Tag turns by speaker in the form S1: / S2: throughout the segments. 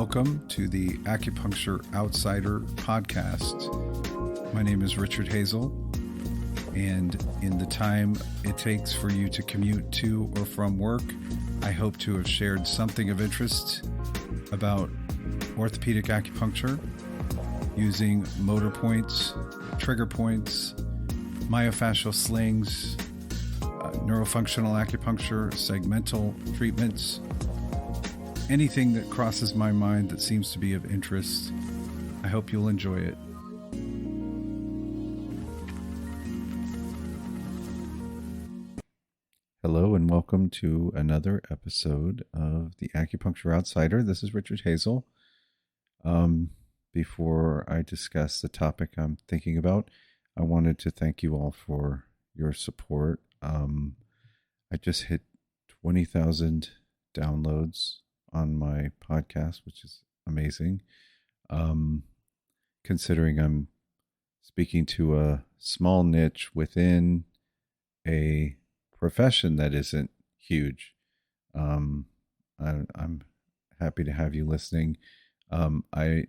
S1: Welcome to the Acupuncture Outsider podcast. My name is Richard Hazel, and in the time it takes for you to commute to or from work, I hope to have shared something of interest about orthopedic acupuncture using motor points, trigger points, myofascial slings, neurofunctional acupuncture, segmental treatments, anything that crosses my mind that seems to be of interest. I hope you'll enjoy it. Hello and welcome to another episode of the Acupuncture Outsider. This is Richard Hazel. Before I discuss the topic I'm thinking about, I wanted to thank you all for your support. I just hit 20,000 downloads on my podcast, which is amazing. Considering I'm speaking to a small niche within a profession that isn't huge. I'm happy to have you listening. I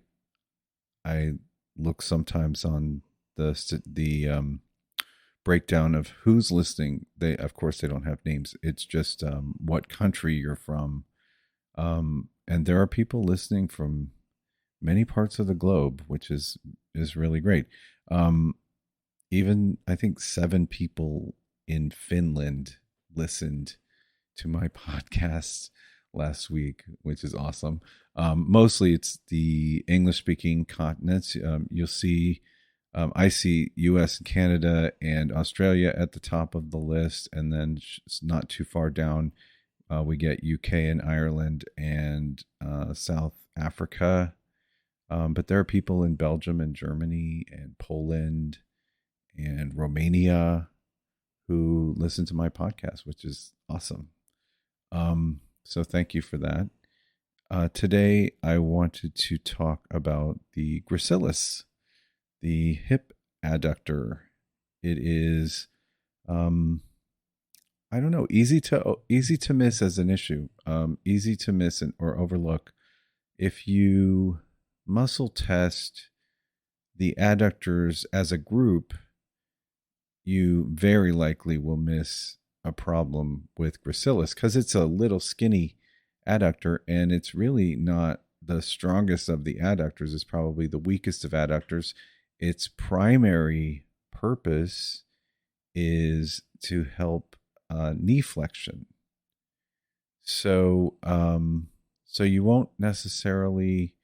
S1: look sometimes on the breakdown of who's listening. Of course they don't have names. It's just what country you're from. And there are people listening from many parts of the globe, which is really great. Even I think 7 people in Finland listened to my podcast last week, which is awesome. Mostly it's the English-speaking continents. You'll see, I see US and Canada and Australia at the top of the list, and then not too far down, we get UK and Ireland and South Africa. But there are people in Belgium and Germany and Poland and Romania who listen to my podcast, which is awesome. So thank you for that. Today, I wanted to talk about the Gracilis, the hip adductor. It is, I don't know, easy to miss as an issue, easy to miss or overlook. If you muscle test the adductors as a group, you very likely will miss a problem with Gracilis because it's a little skinny adductor, and it's really not the strongest of the adductors. It's probably the weakest of adductors. Its primary purpose is to help knee flexion. So you won't necessarily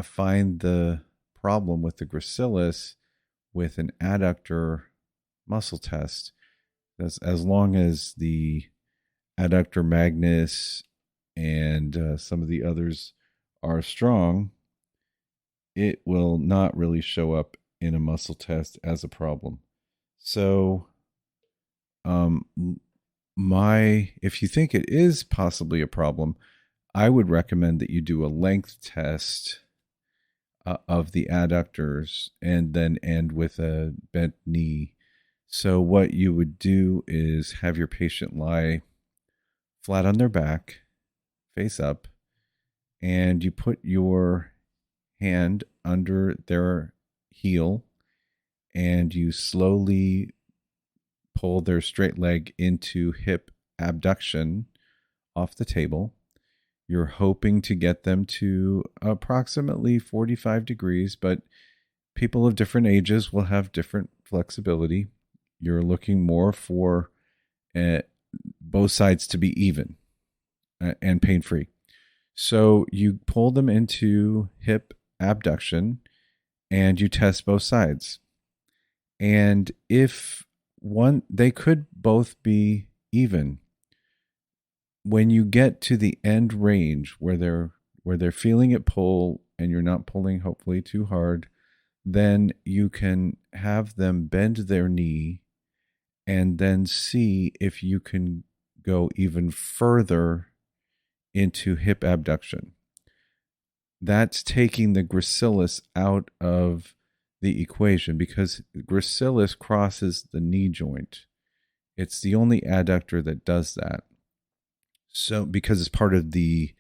S1: find the problem with the Gracilis with an adductor muscle test. As long as the adductor magnus and some of the others are strong, it will not really show up in a muscle test as a problem. So if you think it is possibly a problem, I would recommend that you do a length test of the adductors and then end with a bent knee. So what you would do is have your patient lie flat on their back, face up, and you put your hand under their heel and you slowly pull their straight leg into hip abduction off the table. You're hoping to get them to approximately 45 degrees, but people of different ages will have different flexibility. You're looking more for both sides to be even and pain-free. So you pull them into hip abduction and you test both sides. And if they could both be even. When you get to the end range where they're feeling it pull and you're not pulling hopefully too hard, then you can have them bend their knee and then see if you can go even further into hip abduction. That's taking the Gracilis out of the equation because Gracilis crosses the knee joint. It's the only adductor that does that. So because it's part of the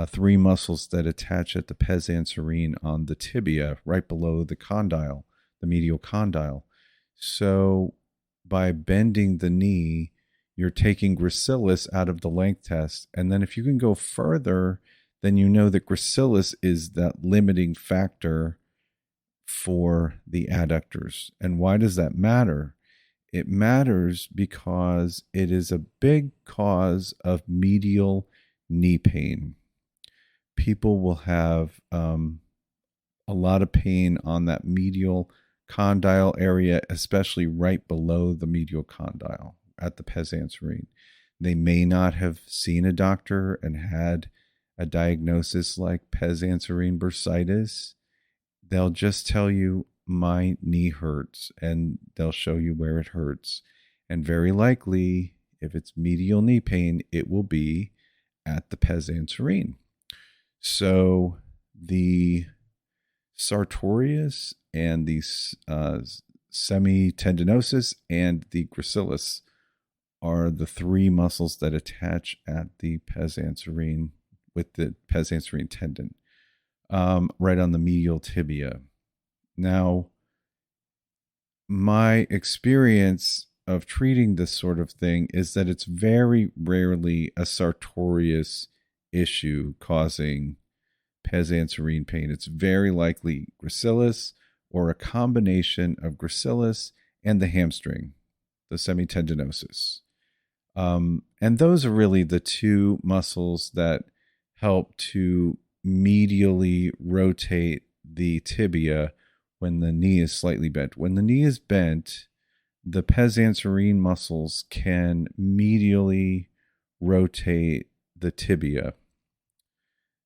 S1: three muscles that attach at the pes anserine on the tibia, right below the condyle, the medial condyle. So by bending the knee, you're taking gracilis out of the length test. And then if you can go further, then you know that gracilis is that limiting factor for the adductors. And why does that matter? It matters because it is a big cause of medial knee pain. People will have a lot of pain on that medial condyle area, especially right below the medial condyle at the pes anserine. They may not have seen a doctor and had a diagnosis like pes anserine bursitis. They'll just tell you, my knee hurts, and they'll show you where it hurts. And very likely, if it's medial knee pain, it will be at the pes anserine. So the sartorius and the semitendinosus and the gracilis are the three muscles that attach at the pes anserine with the pes anserine tendon, right on the medial tibia. Now, my experience of treating this sort of thing is that it's very rarely a sartorius issue causing pes anserine pain. It's very likely gracilis or a combination of gracilis and the hamstring, the semitendinosus. And those are really the two muscles that help to medially rotate the tibia when the knee is slightly bent. When the knee is bent, the pes anserine muscles can medially rotate the tibia.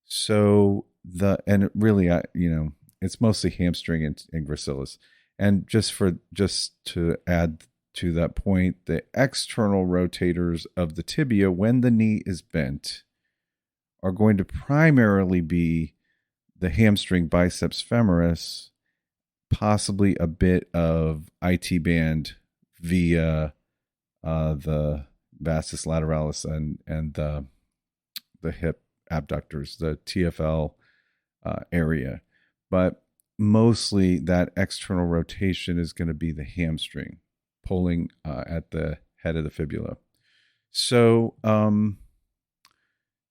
S1: So it's mostly hamstring and gracilis. And just to add to that point, the external rotators of the tibia when the knee is bent are going to primarily be the hamstring biceps femoris, possibly a bit of IT band via the vastus lateralis and the hip abductors, the TFL area. But mostly that external rotation is going to be the hamstring pulling at the head of the fibula. So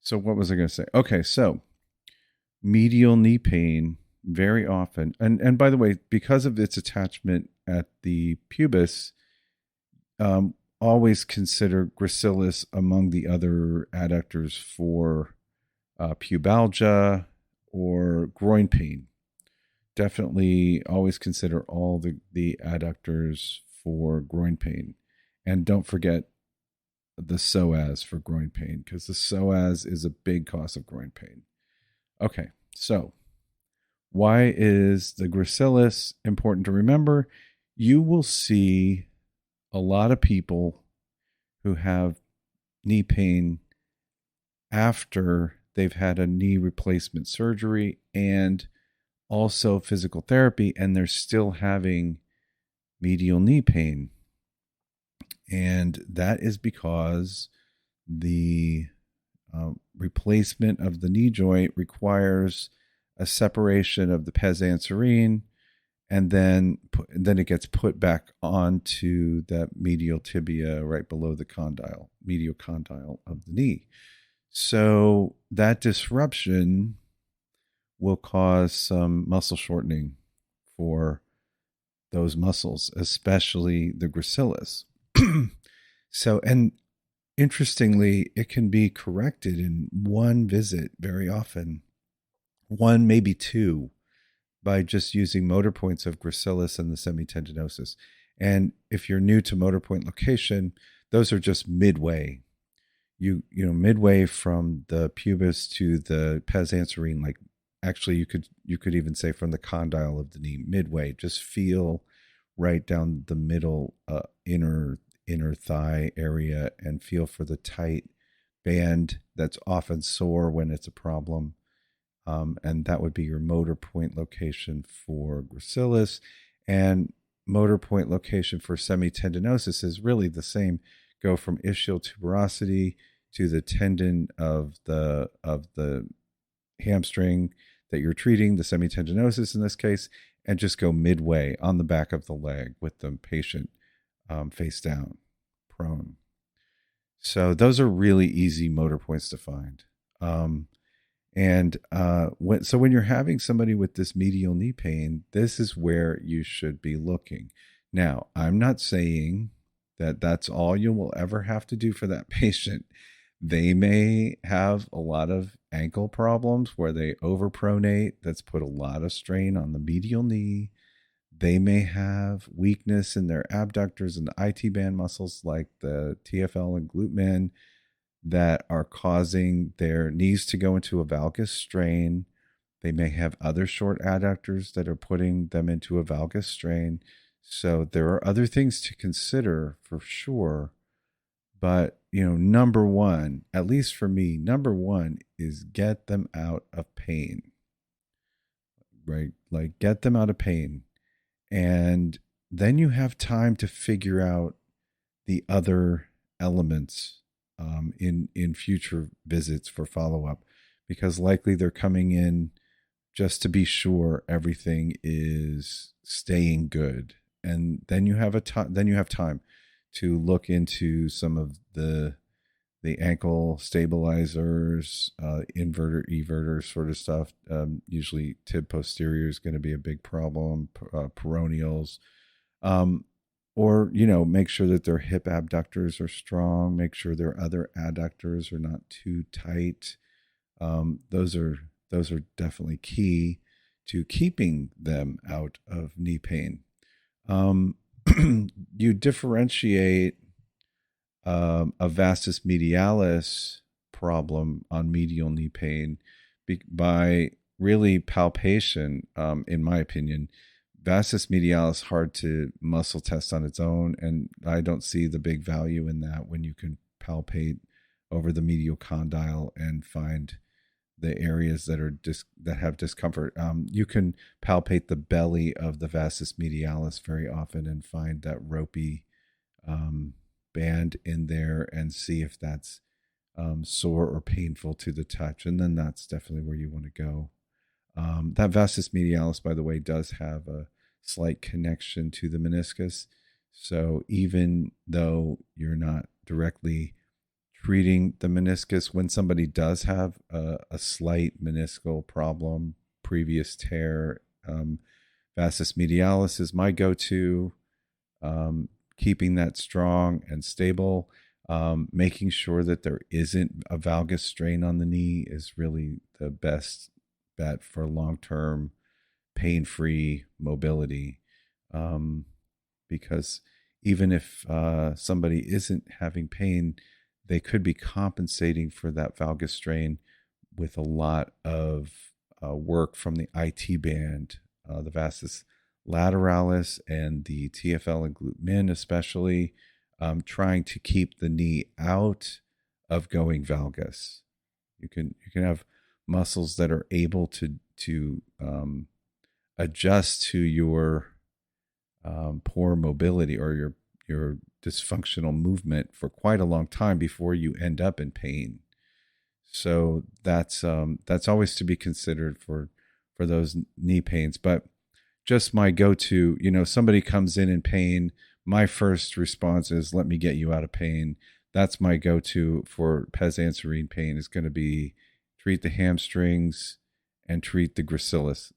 S1: what was I going to say? Okay, so medial knee pain very often, and by the way, because of its attachment at the pubis, always consider gracilis among the other adductors for pubalgia or groin pain. Definitely always consider all the adductors for groin pain. And don't forget the psoas for groin pain, because the psoas is a big cause of groin pain. Okay, so why is the gracilis important to remember? You will see a lot of people who have knee pain after they've had a knee replacement surgery and also physical therapy, and they're still having medial knee pain. And that is because the replacement of the knee joint requires a separation of the pes anserine, and then it gets put back onto that medial tibia right below the condyle, medial condyle of the knee. So that disruption will cause some muscle shortening for those muscles, especially the gracilis. So, and interestingly, it can be corrected in one visit very often, one, maybe two, by just using motor points of gracilis and the semitendinosus. And if you're new to motor point location, those are just midway. You know, midway from the pubis to the pes anserine, like actually you could even say from the condyle of the knee, midway. Just feel right down the middle, inner thigh area, and feel for the tight band that's often sore when it's a problem. And that would be your motor point location for gracilis. And motor point location for semitendinosus is really the same. Go from ischial tuberosity to the tendon of the hamstring that you're treating, the semitendinosus in this case, and just go midway on the back of the leg with the patient face down, prone. So those are really easy motor points to find. When you're having somebody with this medial knee pain, this is where you should be looking. Now, I'm not saying that that's all you will ever have to do for that patient. They may have a lot of ankle problems where they overpronate. That's put a lot of strain on the medial knee. They may have weakness in their abductors and the IT band muscles like the TFL and glute med that are causing their knees to go into a valgus strain. They may have other short adductors that are putting them into a valgus strain. So there are other things to consider for sure. But, number one, at least for me, number one is get them out of pain, right? Like get them out of pain. And then you have time to figure out the other elements in future visits for follow-up, because likely they're coming in just to be sure everything is staying good. And then you have time to look into some of the ankle stabilizers, inverter, everter sort of stuff. Usually tib posterior is going to be a big problem, peroneals. Or, make sure that their hip abductors are strong, make sure their other adductors are not too tight. Those are definitely key to keeping them out of knee pain. You differentiate a vastus medialis problem on medial knee pain by really palpation, in my opinion. Vastus medialis hard to muscle test on its own, and I don't see the big value in that when you can palpate over the medial condyle and find the areas that have discomfort. You can palpate the belly of the vastus medialis very often and find that ropey band in there and see if that's sore or painful to the touch, and then that's definitely where you want to go. That vastus medialis, by the way, does have a slight connection to the meniscus. So even though you're not directly treating the meniscus, when somebody does have a slight meniscal problem, previous tear, vastus medialis is my go-to. Keeping that strong and stable, making sure that there isn't a valgus strain on the knee is really the best bet for long-term pain-free mobility. Because even if somebody isn't having pain, they could be compensating for that valgus strain with a lot of work from the IT band, the vastus lateralis and the TFL and glute med especially, trying to keep the knee out of going valgus. You can have muscles that are able to adjust to your poor mobility or your dysfunctional movement for quite a long time before you end up in pain. So that's always to be considered for those knee pains. But just my go-to, somebody comes in pain, my first response is, let me get you out of pain. That's my go-to for pes anserine pain, is going to be treat the hamstrings and treat the gracilis.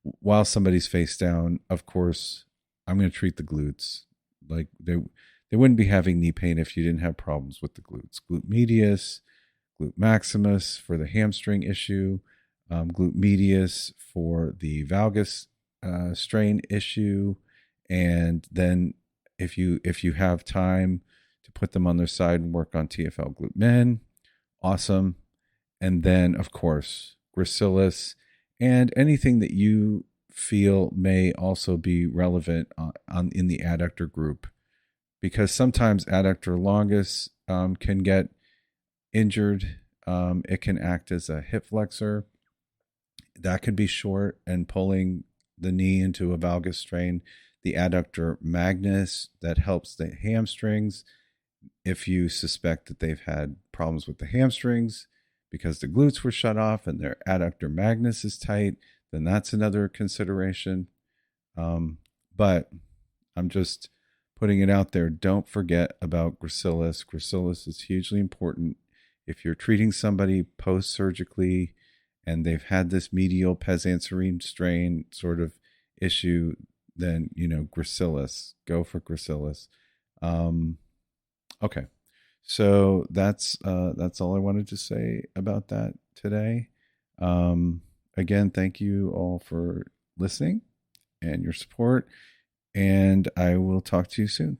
S1: While somebody's face down, of course, I'm going to treat the glutes. Like they wouldn't be having knee pain if you didn't have problems with the glutes. Glute medius, glute maximus for the hamstring issue, glute medius for the valgus strain issue, and then if you have time to put them on their side and work on TFL glute med, awesome. And then of course gracilis and anything that you feel may also be relevant in the adductor group, because sometimes adductor longus can get injured. It can act as a hip flexor that could be short and pulling the knee into a valgus strain. The adductor magnus that helps the hamstrings if you suspect that they've had problems with the hamstrings because the glutes were shut off and their adductor magnus is tight, then that's another consideration. But I'm just putting it out there. Don't forget about Gracilis. Gracilis is hugely important. If you're treating somebody post-surgically and they've had this medial pes-anserine strain sort of issue, then, Gracilis. Go for Gracilis. Okay. So that's all I wanted to say about that today. Again, thank you all for listening and your support, and I will talk to you soon.